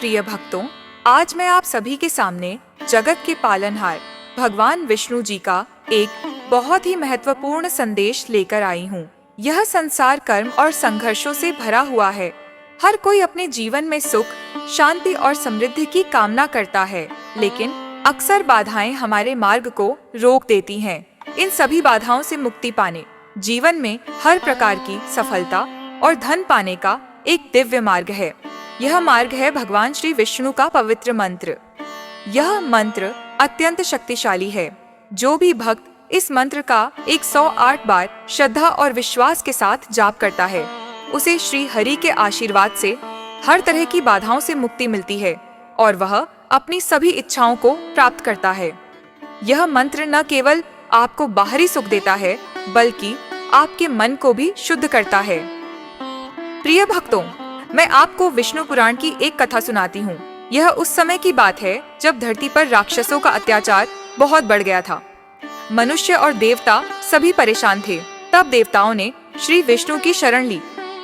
प्रिय भक्तों, आज मैं आप सभी के सामने जगत के पालनहार भगवान विष्णु जी का एक बहुत ही महत्वपूर्ण संदेश लेकर आई हूँ। यह संसार कर्म और संघर्षों से भरा हुआ है। हर कोई अपने जीवन में सुख, शांति और समृद्धि की कामना करता है, लेकिन अक्सर बाधाएं हमारे मार्ग को रोक देती हैं। इन सभी बाधाओं से मुक्ति पाने जीवन में हर प्रकार की सफलता और धन पाने का एक दिव्य मार्ग है। यह मार्ग है भगवान श्री विष्णु का पवित्र मंत्र। यह मंत्र अत्यंत शक्तिशाली है। जो भी भक्त इस मंत्र का 108 बार श्रद्धा और विश्वास के साथ जाप करता है, उसे श्री हरि के आशीर्वाद से हर तरह की बाधाओं से मुक्ति मिलती है और वह अपनी सभी इच्छाओं को प्राप्त करता है। यह मंत्र न केवल आपको बाहरी सुख देता है, बल्कि आपके मन को भी शुद्ध करता है। प्रिय भक्तों, मैं आपको विष्णु पुराण की एक कथा सुनाती हूँ। यह उस समय की बात है जब धरती पर राक्षसों का अत्याचार बहुत बढ़ गया था। मनुष्य और देवता सभी परेशान थे। तब देवताओं ने श्री विष्णु की शरण ली।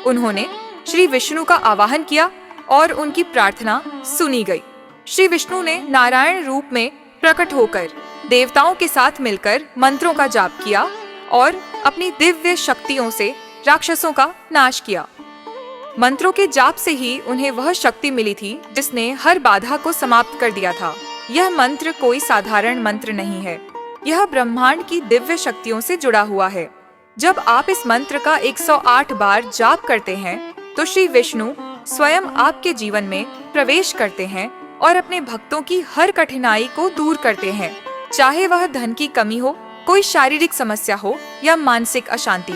उन्होंने श्री विष्णु का आवाहन किया और उनकी प्रार्थना सुनी गई। श्री विष्णु ने नारायण रूप में प्रकट होकर देवताओं के साथ मिलकर मंत्रों का जाप किया और अपनी दिव्य शक्तियों से राक्षसों का नाश किया। मंत्रों के जाप से ही उन्हें वह शक्ति मिली थी जिसने हर बाधा को समाप्त कर दिया था। यह मंत्र कोई साधारण मंत्र नहीं है। यह ब्रह्मांड की दिव्य शक्तियों से जुड़ा हुआ है। जब आप इस मंत्र का 108 बार जाप करते हैं, तो श्री विष्णु स्वयं आपके जीवन में प्रवेश करते हैं और अपने भक्तों की हर कठिनाई को दूर करते हैं, चाहे वह धन की कमी हो, कोई शारीरिक समस्या हो या मानसिक अशांति।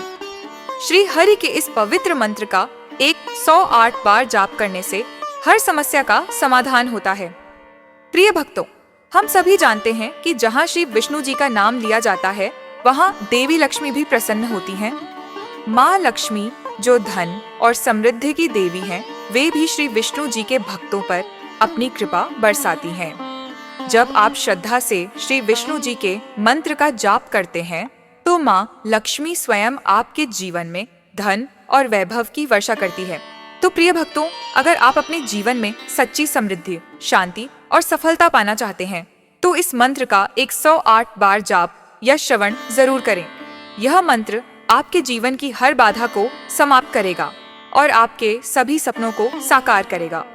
श्री हरि के इस पवित्र मंत्र का 108 बार जाप करने से हर समस्या का समाधान होता है। प्रिय भक्तों, हम सभी जानते हैं कि जहाँ श्री विष्णु जी का नाम लिया जाता है, वहाँ देवी लक्ष्मी भी प्रसन्न होती हैं। माँ लक्ष्मी, जो धन और समृद्धि की देवी हैं, वे भी श्री विष्णु जी के भक्तों पर अपनी कृपा बरसाती हैं। जब आप श्रद्धा से श्री विष्णु जी के मंत्र का जाप करते हैं, तो माँ लक्ष्मी स्वयं आपके जीवन में धन और वैभव की वर्षा करती है। तो प्रिय भक्तों, अगर आप अपने जीवन में सच्ची समृद्धि, शांति और सफलता पाना चाहते हैं, तो इस मंत्र का 108 बार जाप या श्रवण जरूर करें। यह मंत्र आपके जीवन की हर बाधा को समाप्त करेगा और आपके सभी सपनों को साकार करेगा।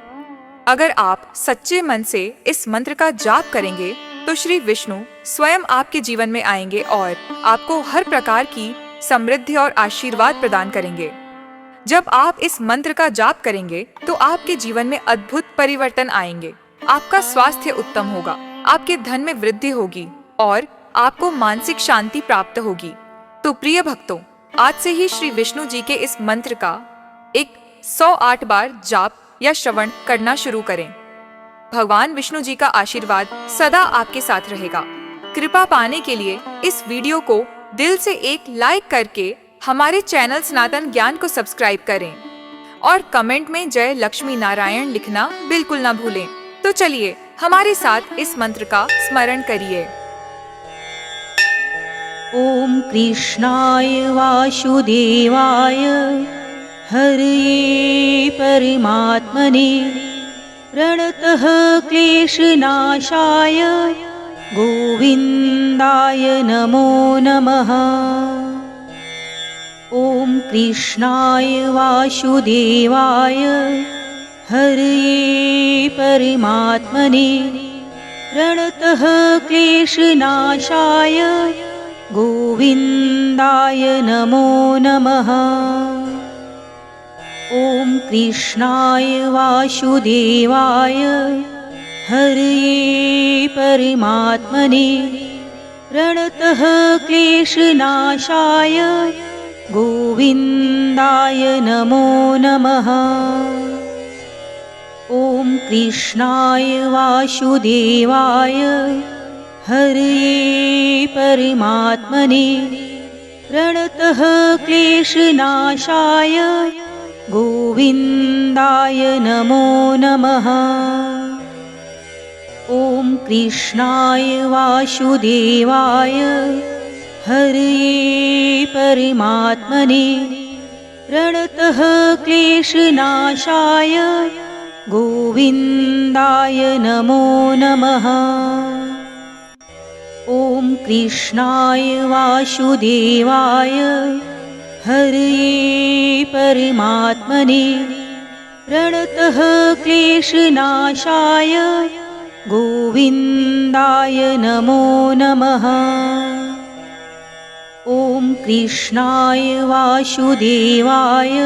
अगर आप सच्चे मन से इस मंत्र का जाप करेंगे, तो श्री विष्णु स्वयं आपके जीवन में आएंगे और आपको हर प्रकार की समृद्धि और आशीर्वाद प्रदान करेंगे। जब आप इस मंत्र का जाप करेंगे, तो आपके जीवन में अद्भुत परिवर्तन आएंगे। आपका स्वास्थ्य उत्तम होगा, आपके धन में वृद्धि होगी और आपको मानसिक शांति प्राप्त होगी। तो प्रिय भक्तों, आज से ही श्री विष्णु जी के इस मंत्र का 108 बार जाप या श्रवण करना शुरू करें। भगवान विष्णु जी का आशीर्वाद सदा आपके साथ रहेगा। कृपा पाने के लिए इस वीडियो को दिल से एक लाइक करके हमारे चैनल सनातन ज्ञान को सब्सक्राइब करें और कमेंट में जय लक्ष्मी नारायण लिखना बिल्कुल ना भूलें। तो चलिए हमारे साथ इस मंत्र का स्मरण करिए। ओम कृष्णाय वासुदेवाय हरये परमात्मने प्रणतः क्लेशनाशाय गोविन्दाय नमो नमः। ओम कृष्णाय वासुदेवाय हरये परमात्मने प्रणतः क्लेशनाशाय गोविन्दाय नमो नमः। ओम कृष्णाय वासुदेवाय हरये परमात्मने प्रणतः क्लेशनाशाय गोविन्दाय नमो नमः। ओम कृष्णाय वासुदेवाय हरये परमात्मने प्रणतः क्लेशनाशाय गोविन्दाय नमो नमः। ओम कृष्णाय वासुदेवाय हरये परमात्मने प्रणतः क्लेशनाशाय गोविन्दाय नमो नमः। ॐ कृष्णाय वासुदेवाय हरये परमात्मने प्रणतः क्लेशनाशाय गोविन्दाय नमो नमः। ॐ कृष्णाय वासुदेवाय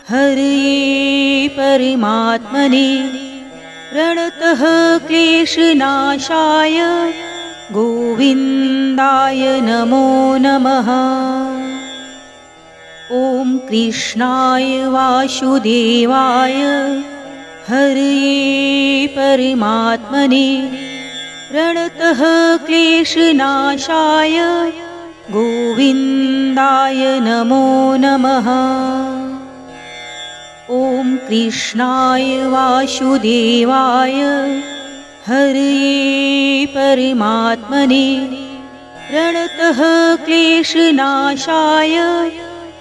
हरये परमात्मने प्रणतः क्लेशनाशाय गोविन्दाय नमो नमः। ॐ कृष्णाय वासुदेवाय हरये परमात्मने प्रणतः क्लेशनाशाय गोविन्दाय नमो नमः। ॐ कृष्णाय वासुदेवाय हरये परमात्मने प्रणतः क्लेशनाशाय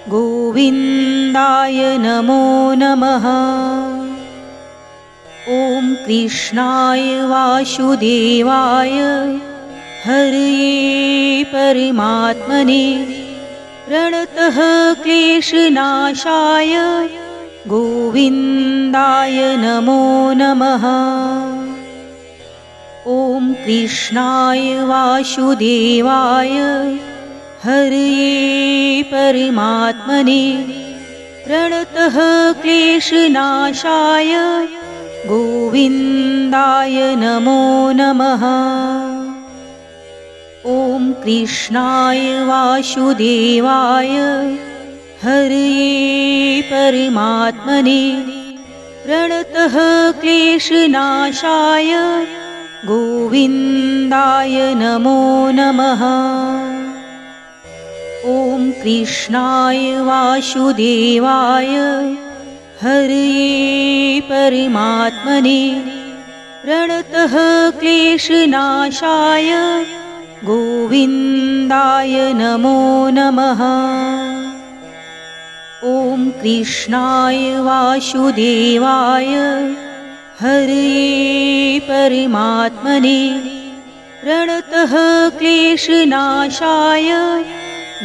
गोविन्दाय नमो नमः। ॐ कृष्णाय वासुदेवाय हरये परमात्मने प्रणतः क्लेशनाशाय गोविन्दाय नमो नमः। ॐ कृष्णाय वासुदेवाय हरये परमात्मने प्रणतः क्लेशनाशाय गोविन्दाय नमो नमः। ॐ कृष्णाय वासुदेवाय हरये परमात्मने प्रणतः क्लेशनाशाय गोविन्दाय नमो नमः। ॐ कृष्णाय वासुदेवाय हरये परमात्मने प्रणतः क्लेशनाशाय गोविन्दाय नमो नमः। ॐ कृष्णाय वासुदेवाय हरये परमात्मने प्रणतः क्लेशनाशाय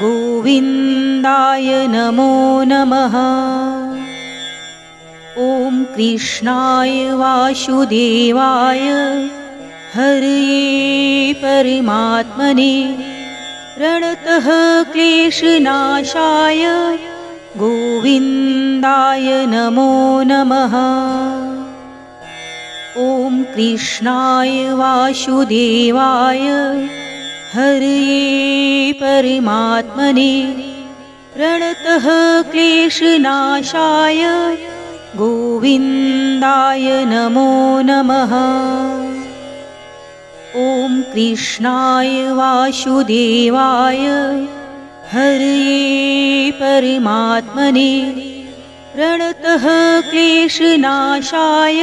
गोविन्दाय नमो नमः। ॐ कृष्णाय वासुदेवाय हरये परमात्मने प्रणतः क्लेशनाशाय गोविन्दाय नमो नमः। ॐ कृष्णाय वासुदेवाय हरये परमात्मने प्रणतः क्लेशनाशाय गोविन्दाय नमो नमः। ॐ कृष्णाय वासुदेवाय हरये परमात्मने प्रणतः क्लेशनाशाय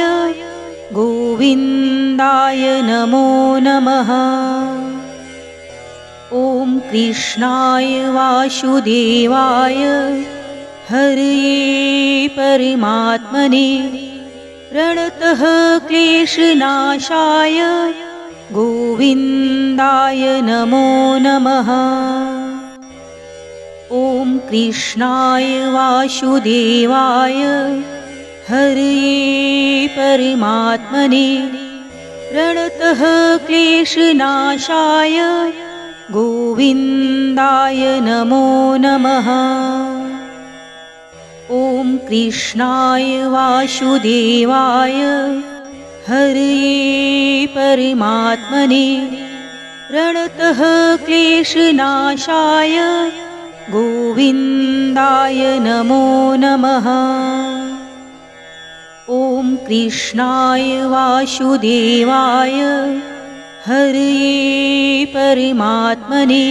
गोविन्दाय नमो नमः। ॐ कृष्णाय वासुदेवाय हरये परमात्मने प्रणतः क्लेशनाशाय गोविन्दाय नमो नमः। ॐ कृष्णाय वासुदेवाय हरये परमात्मने प्रणतः क्लेशनाशाय गोविन्दाय नमो नमः। ॐ कृष्णाय वासुदेवाय हरये परमात्मने प्रणतः क्लेशनाशाय गोविन्दाय नमो नमः। ॐ कृष्णाय वासुदेवाय हरये परमात्मने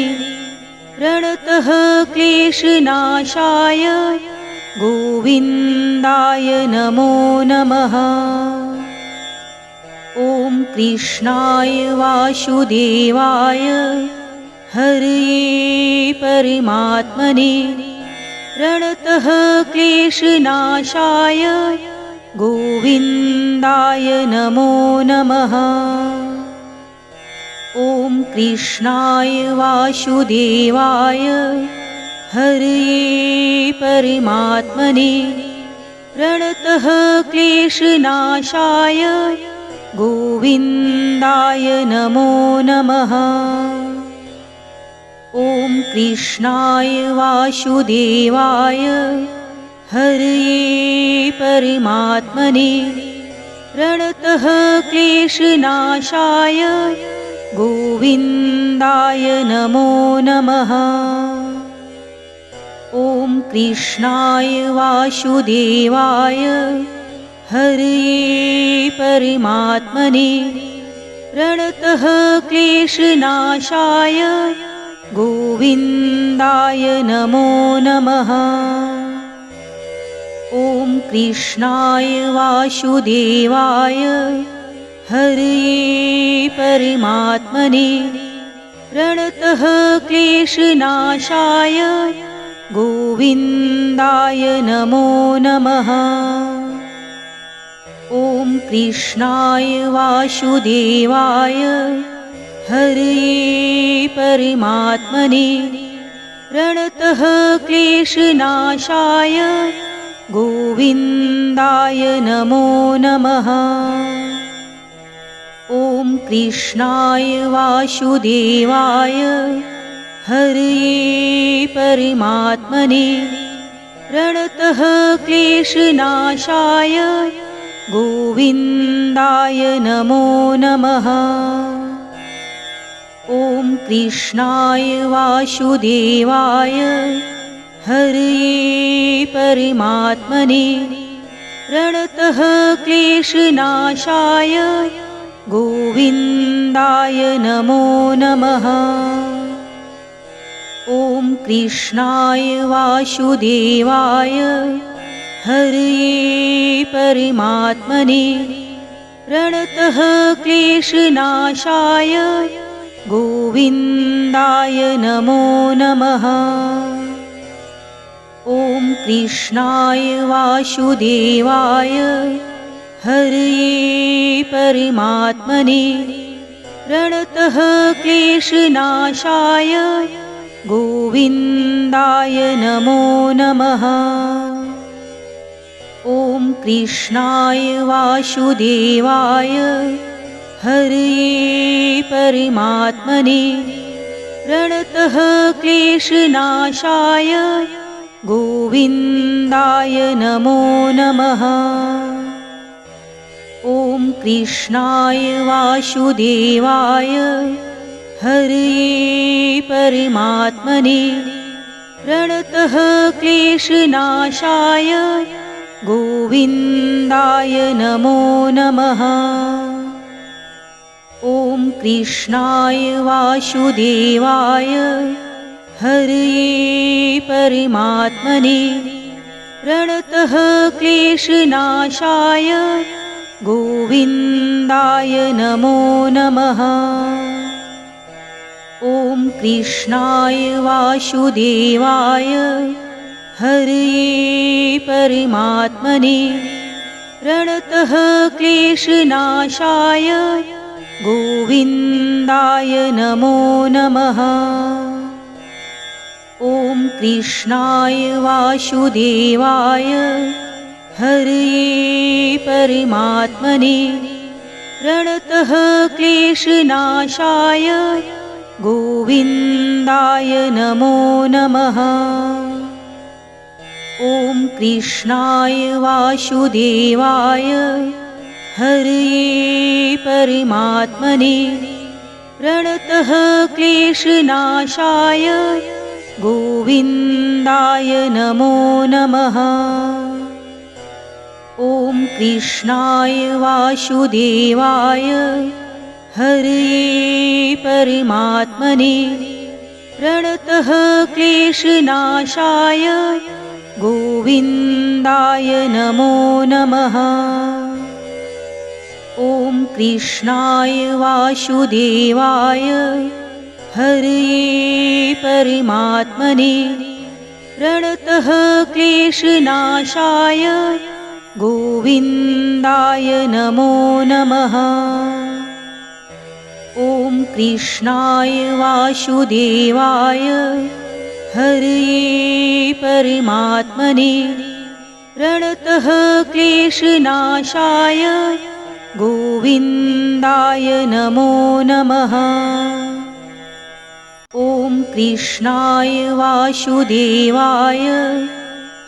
प्रणतः क्लेशनाशाय गोविन्दाय नमो नमः। ॐ कृष्णाय वासुदेवाय हरये परमात्मने प्रणतः क्लेशनाशाय गोविन्दाय नमो नमः। ॐ कृष्णाय वासुदेवाय हरये परमात्मने प्रणतः क्लेशनाशाय गोविन्दाय नमो नमः। ॐ कृष्णाय वासुदेवाय हरये परमात्मने प्रणतः क्लेशनाशाय गोविन्दाय नमो नमः। ॐ कृष्णाय वासुदेवाय हरये परमात्मने प्रणतः क्लेशनाशाय गोविन्दाय नमो नमः। ॐ कृष्णाय वासुदेवाय हरये परमात्मने प्रणतः क्लेशनाशाय गोविन्दाय नमो नमः। ॐ कृष्णाय वासुदेवाय हरये परमात्मने प्रणतः क्लेशनाशाय गोविन्दाय नमो नमः। ॐ कृष्णाय वासुदेवाय हरये परमात्मने प्रणतः क्लेशनाशाय गोविन्दाय नमो नमः। ॐ कृष्णाय वासुदेवाय हरये परमात्मने प्रणतः क्लेशनाशाय गोविन्दाय नमो नमः। ॐ कृष्णाय वासुदेवाय हरये परमात्मने प्रणतः क्लेशनाशाय गोविन्दाय नमो नमः। ॐ कृष्णाय वासुदेवाय हरये परमात्मने प्रणतः क्लेशनाशाय गोविन्दाय नमो नमः। ॐ कृष्णाय वासुदेवाय हरये परमात्मने प्रणतः क्लेशनाशाय गोविन्दाय नमो नमः। ॐ कृष्णाय वासुदेवाय हरये परमात्मने प्रणतः क्लेशनाशाय गोविन्दाय नमो नमः। ॐ कृष्णाय वासुदेवाय हरये परमात्मने प्रणतः क्लेशनाशाय गोविन्दाय नमो नमः। ॐ कृष्णाय वासुदेवाय हरये परमात्मने प्रणतः क्लेशनाशाय गोविन्दाय नमो नमः। ॐ कृष्णाय वासुदेवाय हरये परमात्मने प्रणतः क्लेशनाशाय गोविन्दाय नमो नमः। ॐ कृष्णाय वासुदेवाय हरये परमात्मने प्रणतः क्लेशनाशाय गोविन्दाय नमो नमः। ॐ कृष्णाय वासुदेवाय हरये परमात्मने प्रणतः क्लेशनाशाय गोविन्दाय नमो नमः। ॐ कृष्णाय वासुदेवाय हरये परमात्मने प्रणतः क्लेशनाशाय गोविन्दाय नमो नमः। ॐ कृष्णाय वासुदेवाय हरये परमात्मने प्रणतः क्लेशनाशाय गोविन्दाय नमो नमः। ॐ कृष्णाय वासुदेवाय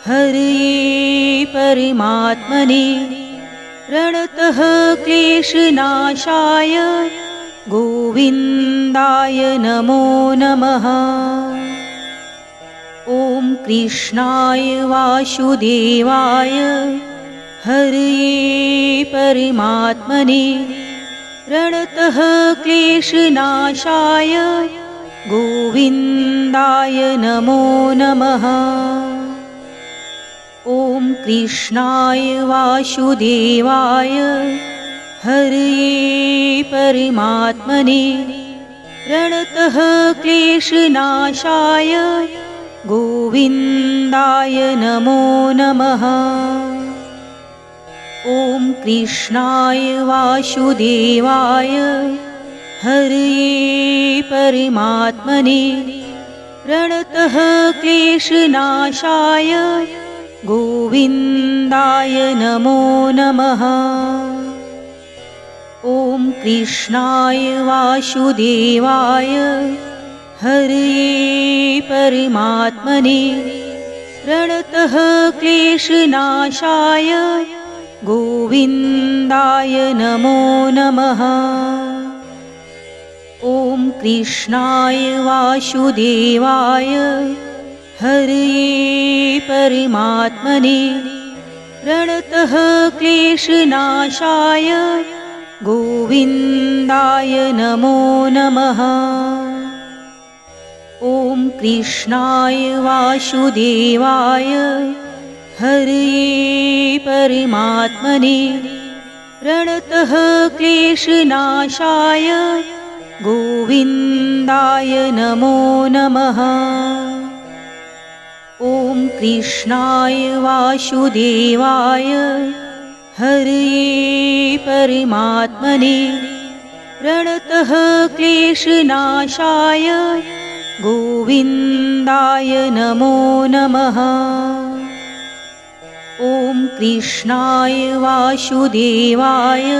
हरये परमात्मने प्रणतः क्लेशनाशाय गोविन्दाय नमो नमः। ॐ कृष्णाय वासुदेवाय हरये परमात्मने प्रणतः क्लेशनाशाय गोविन्दाय नमो नमः। ॐ कृष्णाय वासुदेवाय हरये परमात्मने प्रणतः क्लेशनाशाय गोविन्दाय नमो नमः। ॐ कृष्णाय वासुदेवाय हरये परमात्मने प्रणतः क्लेशनाशाय गोविन्दाय नमो नमः। ॐ कृष्णाय वासुदेवाय हरये परमात्मने प्रणतः क्लेशनाशाय गोविन्दाय नमो नमः। ॐ कृष्णाय वासुदेवाय हरये परमात्मने प्रणतः क्लेशनाशाय गोविन्दाय नमो नमः। ॐ कृष्णाय वासुदेवाय हरये परमात्मने प्रणतः क्लेशनाशाय गोविन्दाय नमो नमः। ॐ कृष्णाय वासुदेवाय हरये परमात्मने प्रणतः क्लेशनाशाय गोविन्दाय नमो नमः। ॐ कृष्णाय वासुदेवाय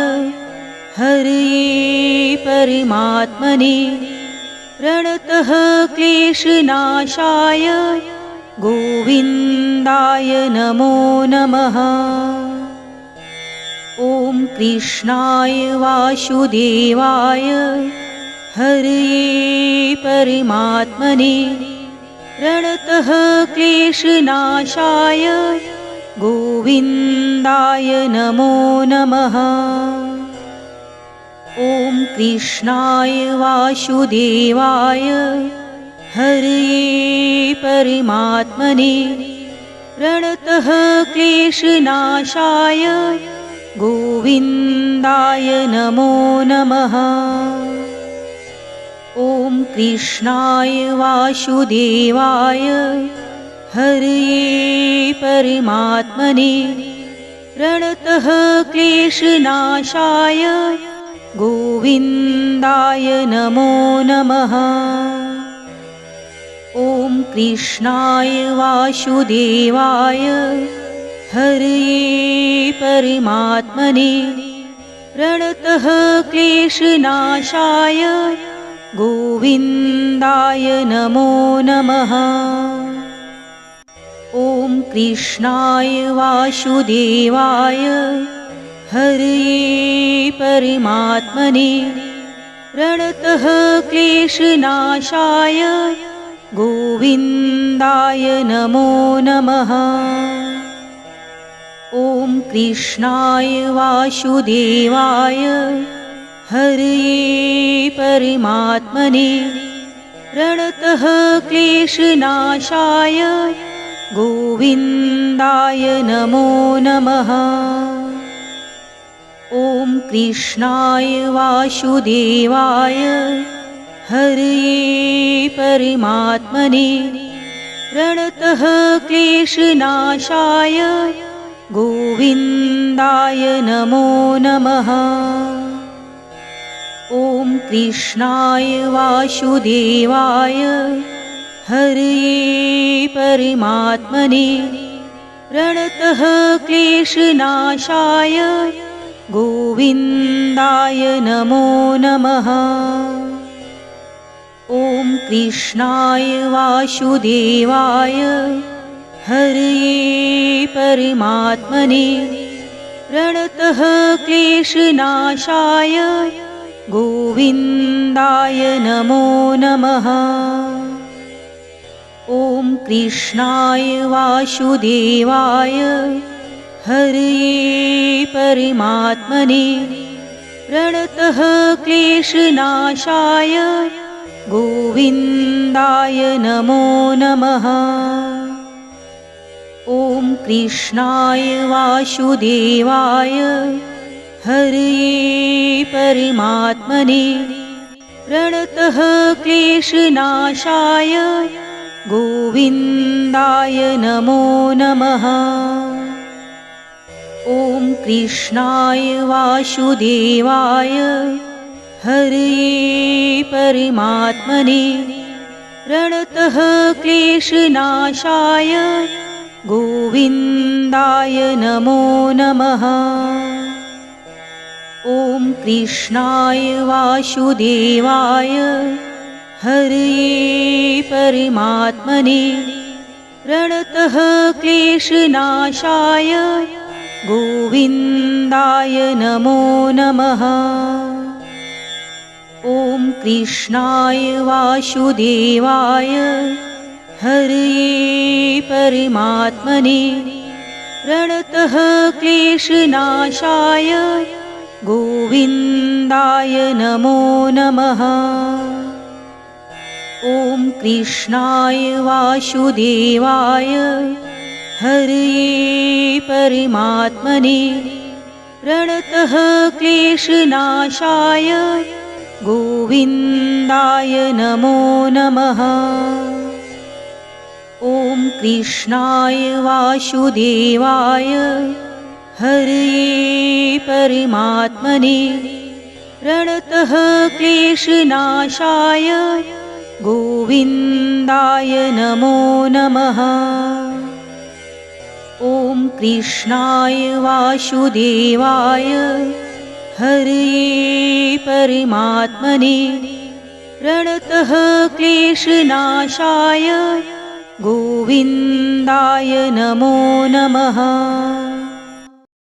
हरये परमात्मने प्रणतः क्लेशनाशाय गोविन्दाय नमो नमः। ॐ कृष्णाय वासुदेवाय हरये परमात्मने प्रणतः क्लेशनाशाय गोविन्दाय नमो नमः। ॐ कृष्णाय वासुदेवाय हरये परमात्मने प्रणतः क्लेशनाशाय गोविन्दाय नमो नमः। ॐ कृष्णाय वासुदेवाय हरये परमात्मने प्रणतः क्लेशनाशाय गोविन्दाय नमो नमः। ॐ कृष्णाय वासुदेवाय हरये परमात्मने प्रणतः क्लेशनाशाय गोविन्दाय नमो नमः। ॐ कृष्णाय वासुदेवाय हरये परमात्मने प्रणतः क्लेशनाशाय गोविन्दाय नमो नमः। ॐ कृष्णाय वासुदेवाय हरये परमात्मने प्रणतः क्लेशनाशाय गोविन्दाय नमो नमः। ॐ कृष्णाय वासुदेवाय हरये परमात्मने प्रणतः क्लेशनाशाय गोविन्दाय गोविन्दाय नमो नमः। ॐ कृष्णाय वासुदेवाय हरये परमात्मने प्रणतः क्लेशनाशाय गोविन्दाय नमो नमः। ॐ कृष्णाय वासुदेवाय हरये परमात्मने प्रणतः क्लेशनाशाय गोविन्दाय नमो नमः। ॐ कृष्णाय वासुदेवाय हरये परमात्मने प्रणतः क्लेशनाशाय गोविन्दाय नमो नमः। ॐ कृष्णाय वासुदेवाय हरये परमात्मने प्रणतः क्लेशनाशाय गोविन्दाय नमो नमः। ॐ कृष्णाय वासुदेवाय हरये परमात्मने प्रणतः क्लेशनाशाय गोविन्दाय नमो नमः। ॐ कृष्णाय वासुदेवाय हरये परमात्मने प्रणतः क्लेशनाशाय गोविन्दाय नमो नमः। ॐ कृष्णाय वासुदेवाय हरये परमात्मने प्रणतः क्लेशनाशाय गोविन्दाय नमो नमः। ॐ कृष्णाय वासुदेवाय हरये परमात्मने प्रणतः क्लेशनाशाय गोविन्दाय नमो नमः। ॐ कृष्णाय वासुदेवाय हरये परमात्मने प्रणतः क्लेशनाशाय गोविन्दाय नमो नमः। ॐ कृष्णाय वासुदेवाय हरये परमात्मने प्रणतः क्लेशनाशाय गोविन्दाय नमो नमः।